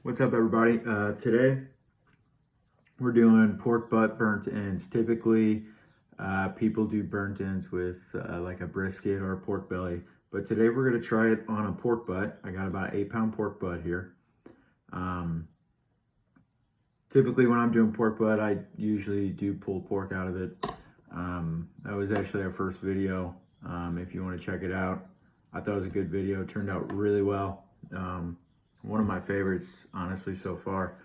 What's up, everybody? Today we're doing pork butt burnt ends. Typically, people do burnt ends with like a brisket or a pork belly, but today we're going to try it on a pork butt. I got about an 8-pound pork butt here. Typically, when I'm doing pork butt, I usually do pulled pork out of it. That was actually our first video. If you want to check it out, I thought it was a good video. It turned out really well. One of my favorites, honestly, so far.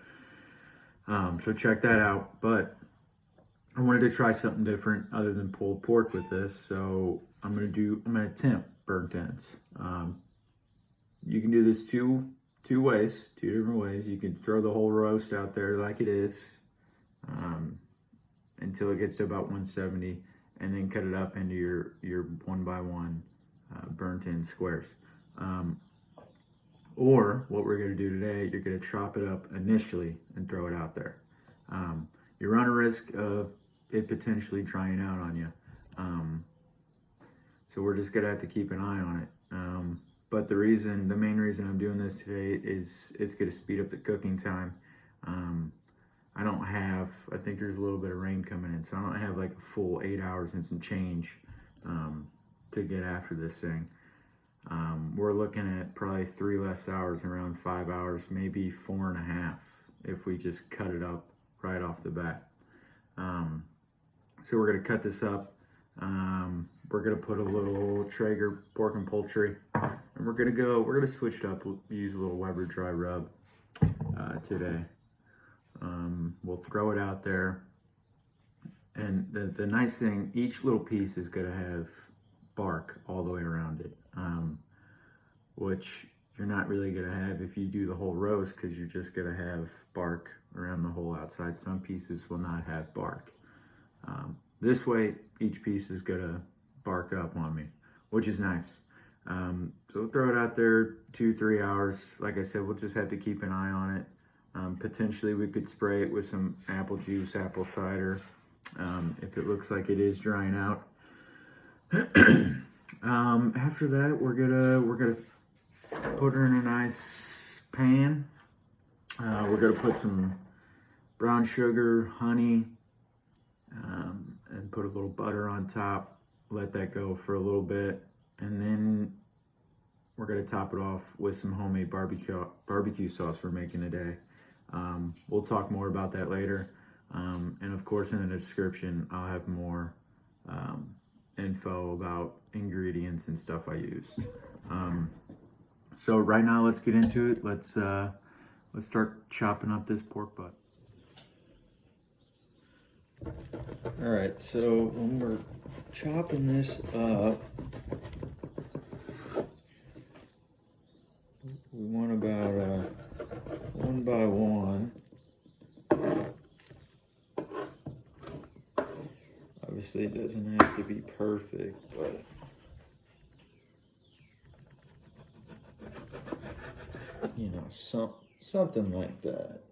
So check that out. But I wanted to try something different other than pulled pork with this. So I'm gonna attempt burnt ends. You can do this two different ways. You can throw the whole roast out there like it is, until it gets to about 170, and then cut it up into your 1x1 burnt end squares. Or what we're going to do today, you're going to chop it up initially and throw it out there. You run a risk of it potentially drying out on you. So we're just going to have to keep an eye on it. But the main reason I'm doing this today is it's going to speed up the cooking time. I think there's a little bit of rain coming in, so I don't have like a full 8 hours and some change to get after this thing. We're looking at probably 3 less hours, around 5 hours, maybe 4.5 if we just cut it up right off the bat. So we're gonna cut this up. We're gonna put a little Traeger pork and poultry, and we're gonna switch it up. We'll use a little Weber dry rub today. We'll throw it out there, and the nice thing, each little piece is gonna have bark all the way around it, which you're not really going to have if you do the whole roast, because you're just going to have bark around the whole outside. Some pieces will not have bark. This way, each piece is going to bark up on me, which is nice. So we'll throw it out there 2-3 hours. Like I said, we'll just have to keep an eye on it. Potentially, we could spray it with some apple juice, apple cider, if it looks like it is drying out. After that, we're gonna put her in a nice pan. We're gonna put some brown sugar, honey, and put a little butter on top. Let that go for a little bit, and then we're gonna top it off with some homemade barbecue sauce we're making today. We'll talk more about that later, and of course in the description I'll have more info about ingredients and stuff I use. So right now, let's get into it. Let's start chopping up this pork butt. All right, so when we're chopping this up, we want about 1x1. Obviously, it doesn't have to be perfect, but you know, something like that.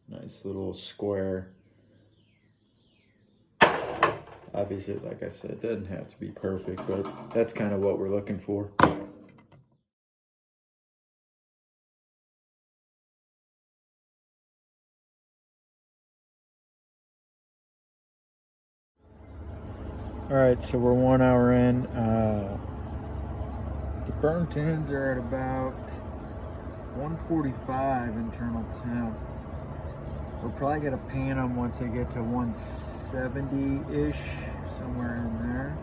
Nice little square. Obviously, like I said, it doesn't have to be perfect, but that's kind of what we're looking for. All right, so we're 1 hour in. The burnt ends are at about 145 internal temp. We're probably gonna pan them once they get to 170-ish, somewhere in there.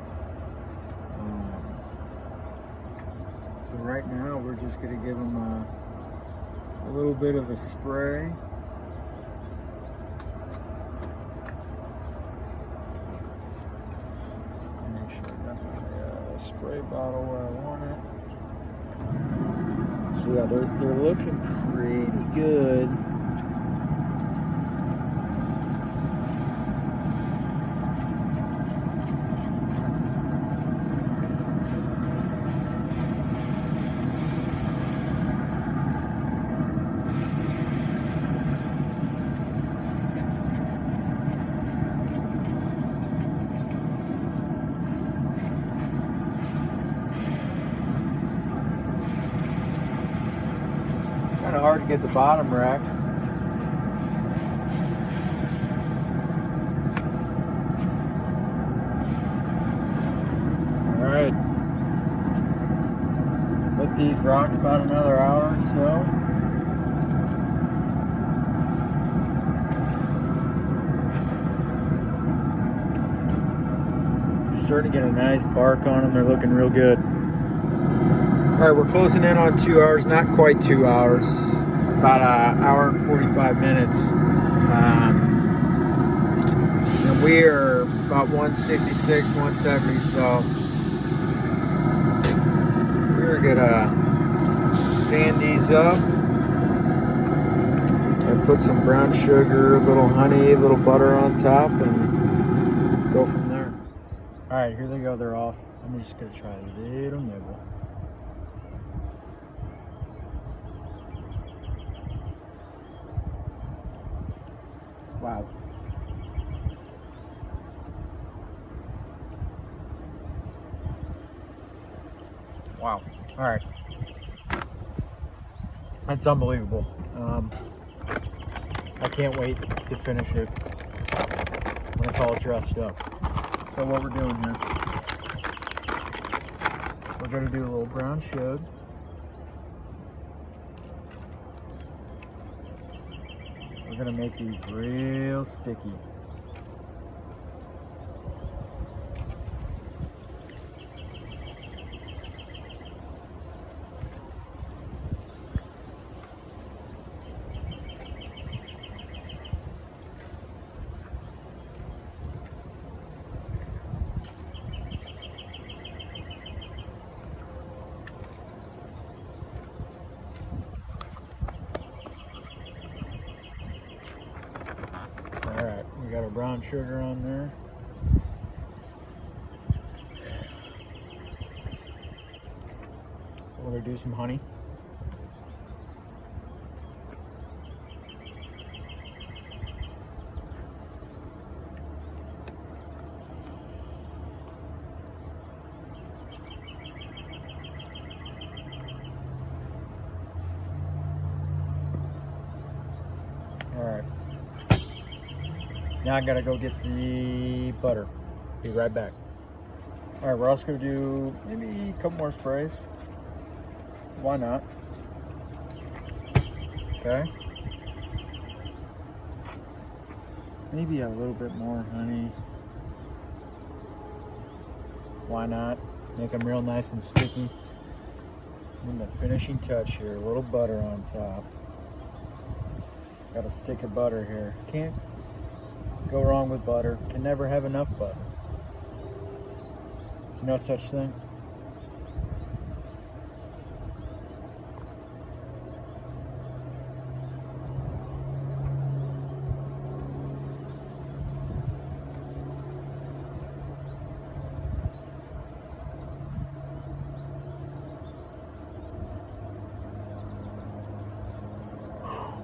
So right now we're just gonna give them a little bit of a spray. Make sure I got my spray bottle where I want it. So yeah, they're looking pretty good. Kind of hard to get the bottom rack. All right. Let these rock about another hour or so. Starting to get a nice bark on them. They're looking real good. All right, we're closing in on 2 hours. Not quite 2 hours. About an hour and 45 minutes. And we are about 166, 170. So we're gonna fan these up and put some brown sugar, a little honey, a little butter on top, and go from there. All right, here they go. They're off. I'm just gonna try a little nibble. Wow. Wow. All right. That's unbelievable. I can't wait to finish it when it's all dressed up. So what we're doing here, we're going to do a little brown sugar. We're going to make these real sticky. Alright, we got our brown sugar on there. We're going to do some honey. Alright. Now I gotta go get the butter. Be right back. Alright, we're also gonna do maybe a couple more sprays. Why not? Okay. Maybe a little bit more honey. Why not? Make them real nice and sticky. And then the finishing touch here, a little butter on top. Got a stick of butter here. Can't go wrong with butter. Can never have enough butter. There's no such thing.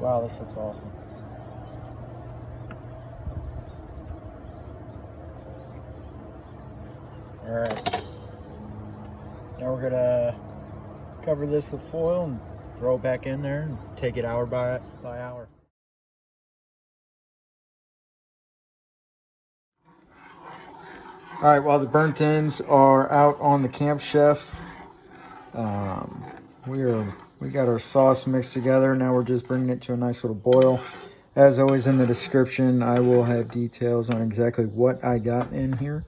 Wow, this looks awesome. All right. Now we're gonna cover this with foil and throw it back in there and take it hour by hour. All right, while the burnt ends are out on the Camp Chef, we got our sauce mixed together. Now we're just bringing it to a nice little boil. As always, in the description, I will have details on exactly what I got in here.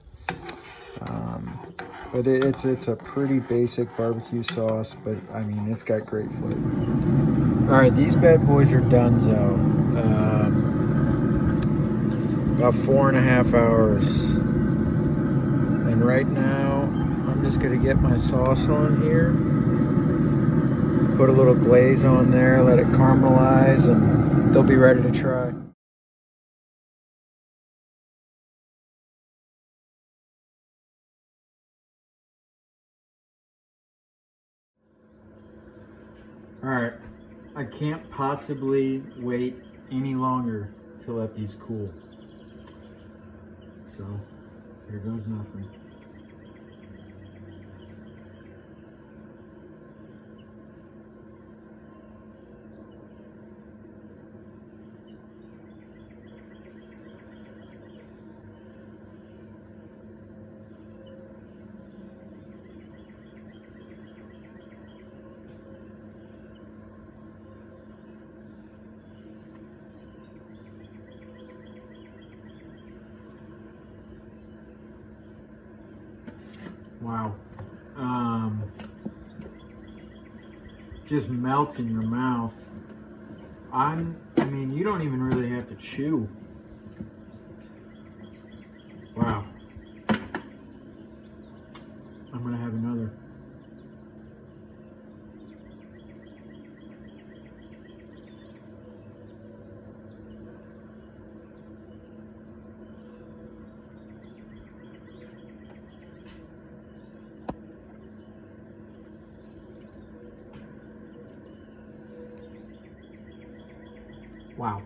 But it's a pretty basic barbecue sauce, but I mean, it's got great flavor. All right, these bad boys are donezo. About 4.5 hours. And right now, I'm just gonna get my sauce on here. Put a little glaze on there, let it caramelize, and they'll be ready to try. All right, I can't possibly wait any longer to let these cool. So, here goes nothing. Wow. Just melts in your mouth. I mean, you don't even really have to chew. Wow. I'm gonna have another. Wow.